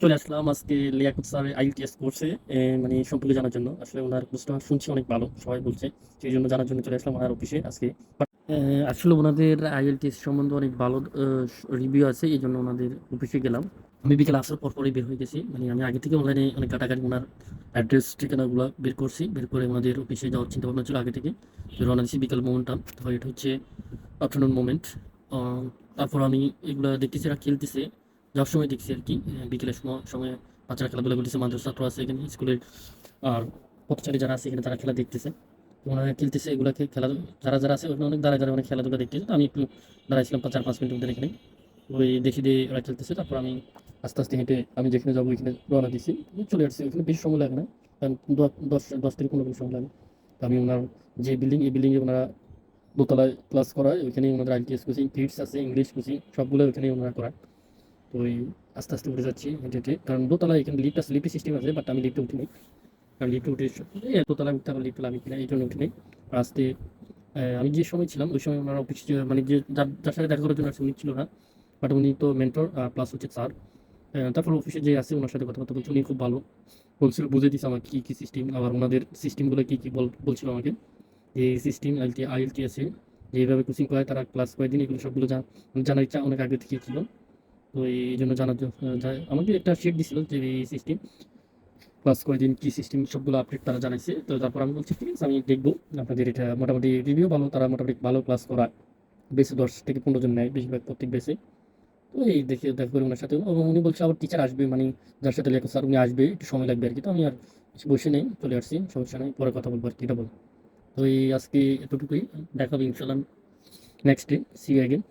চলে আসলাম আজকে Liaquat sir IELTS কোর্সে মানে সম্পর্কে জানার জন্য। আসলে ওনার কোর্সটা শুনছি অনেক ভালো, সবাই বলছে। সেই জন্য জানার জন্য চলে আসলাম ওনার অফিসে আজকে। আসলে ওনাদের আইএলটিএস সম্বন্ধে অনেক ভালো রিভিউ আছে, এই জন্য ওনাদের অফিসে গেলাম। আমি বিকেলে আসার পরই বের হয়ে গেছি, মানে আমি আগে থেকে অনলাইনে অনেক ঘাটাঘাটি ওনার অ্যাড্রেস ঠিকানাগুলো বের করছি, বের করে ওনাদের অফিসে যাওয়ার চিন্তা ভাবনা ছিল আগে থেকে। তো রওনা দিচ্ছি বিকেল মোমেন্টাম, তো এটা হচ্ছে আফটারনুন মোমেন্ট। তারপর আমি এগুলো দেখতেছি, এরা খেলতেছে, যাওয়ার সময় দেখছি আর কি। বিকেলের সময় বাচ্চারা খেলাধুলা করতেছে, মাদ্রাসা ছাত্র আছে এখানে, স্কুলের আর পথচারী যারা আছে এখানে তারা খেলা দেখতেছে। তো ওনারা খেলতেছে এগুলাকে, যারা যারা আছে ওখানে অনেক দাঁড়ায় দাঁড়ায় অনেক খেলাধুলা দেখতেছে। তো আমি একটু দাঁড়াইছিলাম 4-5 মিনিট মধ্যে এখানে, ওই দেখি দিয়ে ওরা খেলতেছে। তারপর আমি আস্তে আস্তে হেঁটে আমি যেখানে যাবো ওইখানে রওনা দিছি, চলে আসছি। ওইখানে বেশি সময় লাগে না, কারণ 10 থেকে 15 মিনিট সময় লাগে। তো আমি ওনার যে বিল্ডিং, এই বিল্ডিংয়ে ওনারা দোতলায় ক্লাস করায়, ওইখানে ওনাদের আইটিএস কোচিং, কিডস আছে, ইংলিশ কোচিং, সবগুলো ওইখানে ওনারা করায়। তো ওই আস্তে আস্তে উঠে যাচ্ছি হেঁটে হেঁটে, কারণ দোতলায় এখানে লিফট আছে, লিফটের সিস্টেম আছে, বাট আমি লিফটে উঠিনি। কারণ লিফটে উঠে দোতলায় উঠতে হবে, লিফটে আমি কিনা এই জন্য উঠিনি। আসতে আমি যে সময় ছিলাম ওই সময় ওনার অফিস, মানে যে যার সাথে দেখা করার জন্য আসলে উনি ছিল না, বাট উনি তো মেন্টর প্লাস হচ্ছে স্যার। তারপর অফিসে যে আছে ওনার সাথে কথাবার্তা বলছি, উনি খুব ভালো বলছিল, বুঝে দিচ্ছে আমাকে কী কী সিস্টেম, আবার ওনাদের সিস্টেমগুলো কী কী বলছিল আমাকে। যে সিস্টেম আইএলটিএসে যেভাবে কোচিং করায়, তারা ক্লাস কয়েকদিন, এগুলো সবগুলো জানার ইচ্ছা অনেক আগে থেকে ছিল। তো এই জন্য জানার জন্য আমাকে একটা শিট দিছিল যে এই সিস্টেম ক্লাস কয়েকদিন কী সিস্টেম, সবগুলো আপডেট তারা জানাইছে। তো তারপর আমি বলছি ঠিক আছে আমি দেখবো। আপনাদের এটা মোটামুটি রিভিউ ভালো, তারা মোটামুটি ভালো ক্লাস করায়, বেশি 10 থেকে 15 জন নেয় বেশিরভাগ প্রত্যেক বেসে। তো এই দেখে দেখা করি ওনার সাথে, এবং উনি বলছে আবার টিচার আসবে, মানে যার সাথে লেখা স্যার উনি আসবে, একটু সময় লাগবে আর কি। তো আমি আর বসে নেই, চলে আসছি, সমস্যা নেই, পরে কথা বলবো আর কি, এটা বল। তো এই আজকে এতটুকুই, দেখাবো ইনশাল্লাহ next day, see you again.